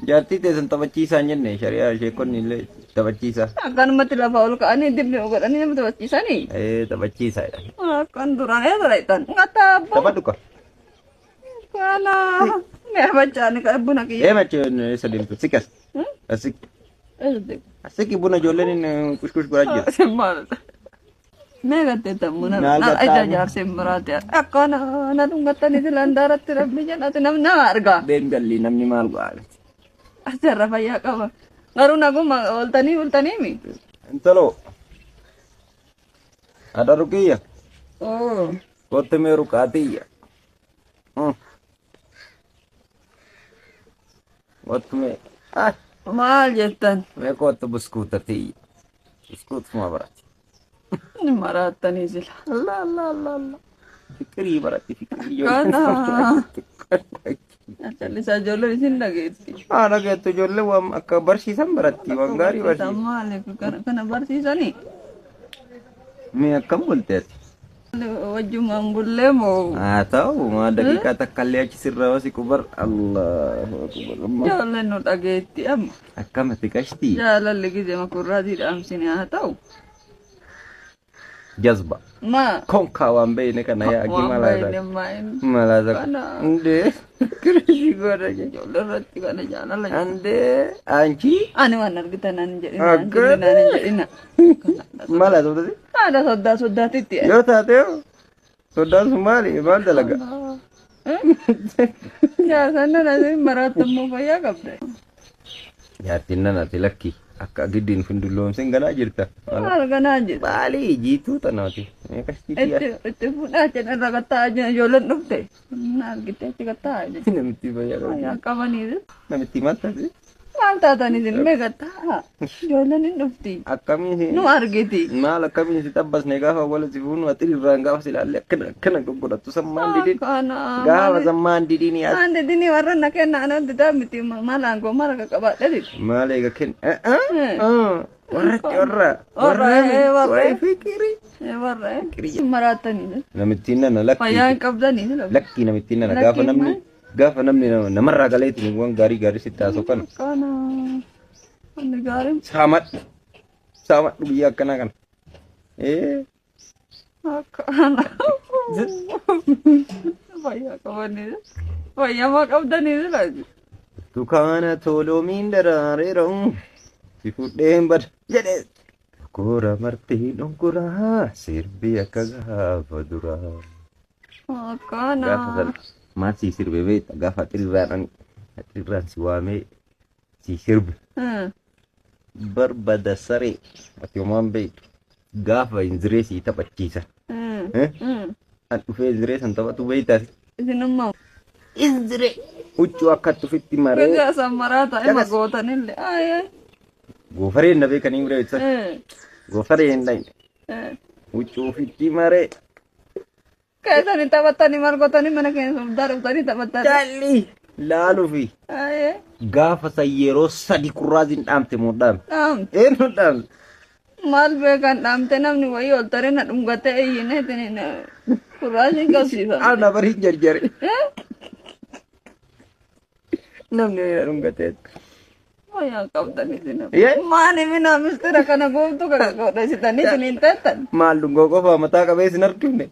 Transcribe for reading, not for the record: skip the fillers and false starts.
Jaartii teessan taphachiisaa hin jenne shari'aa ishee qonni illee taphachiisaa. Akkanumatti lafa ol ka'anii dibni godhanii nama taphachiisanii. Taphachiisaadha. Akkan duraan eegalaytan. Ngataabbo. Taphadhu ka. Kana mee bachaani ka buna kiyya. Machoon isa deemtu sikas. Asik. Asiki buna ijoolleen kushkush godhaa jiru. Simmaal. Mee gatte muna. Na aja jaarsin biraati. Akkana na dhungatanii silaan daaratti rabbi jedhati namni nama argaa. Deemgalli namni maal godhaa? Asirra fayyaa qaba. Garuu naguma ooltanii mi? Intalo. Ada Ruqiyya. Oh. Kottu mee Ruqaatiyya. Kottu mee. Maal jettan? Mee kottu buskuutatiyya. Buskuutuma barati. Ni marattanii sila. Allah. Fikirii barati fikirii. Kana. Callisaa ijoolleen isin dhageetti. Dhageettu ijoollee waan akka barsiisan baratti waan gaarii barsiisan. Maaliif kana barsiisanii? Mee akkam bulteeti? Wajjumaan bullee moo? Haa ta'u maa daqiiqaa takkaallee achi sirraa wasi kubar Allahu akbar. Ijoolleen nu dhageetti amma. Akkamatti qashtii? Jaalalli gizee makurraatii dhaamsine haa ta'u. Jazba. Ma. Konkaa waan beeyne kana yaa agi malaasa. Malaasa. Ndee. Kirishii godha jechuudha. Ijoollee irratti kana jaalala. Ndee. Anchi. Ani waan argitan ani jedhina. Mala soddati? Haadha soddaatitti. Yoo taate soddaan sun maali? Maal dalaga? Jaasanna nasi maraattammoo fayyaa qabda. Jaartiin nanati lakki. Akka giddiin fundulloomseen ganaa jirta. Maal ganaa jirta? Baali jiituu tanaati. Itti fuudhaa jedhan irra gattaa jiran ijoolleen dhufte. Argitee itti gattaa jiran. Namitti fayyadamu. Qabanii. Namitti maal taate? Maal taatanii isin mee gattaa? Ijoolleen hin dhufti. Akkamiin nu argiti. Maal akkamiin si tabbasne gaafa walitti fuunu ati irraan gaafa si ilaalle akkana goggodhattu sammaan didin. Gaafa sammaan didin yaa. Maan didin warra na kenna anatti miti maal aangoo mara qaqqabaadhe. Maal eega kenna? Warra fikiri. Warra maraatanii. Namittiin nana lakki. Fayyaa hin qabdanii. Lakki namittiin nana gaafa namni namarraa galeetiin waan gaarii sitti haasoo kana. Kana wanni gaariin. Saamadhu biyya akkanaa kana. Akkana. Fayyaa qabanii. Fayyaa qabdanii. Dukaana toloomiin daraareera. Si fudheen bada jedhee. Koora martii dhonkuraa sirbi akka gaafa duraa. Akkana. Masih sirbe beeta gaafa xirraan si waamee si sirbe. Barbada saree ati homaan beektu gaafa inziree si taphachiisa. An dhufee inziree san taphatu beektaati. Isinummaa. Inziree huccuu akka tufitti maree. Gagaa san maraata ima gootanillee. Goofareen na beekanii bira ibsa. Goofareen dhayne. Huccuu ofitti maree. Kaisani taphatanii margotanii mana keessa dhuftanii taphatanii. Jalli laaluufi. Gaafa san yeroo sadi kurraaziin dhaamte moo dhaamte? Dhaamte. Eenyu dhaamte? Maal beekan dhaamte namni wayii ol taree na dhungate eeyyine kurraaziin qabsiifame. Ana bari jarjare. Namni na dhungate. Wayyaa qabdanii sinna. Maani mina mistira kana gooftu godhasitanii siniin teettan. Maal dhungoo qofa mataa qabee sin argifne.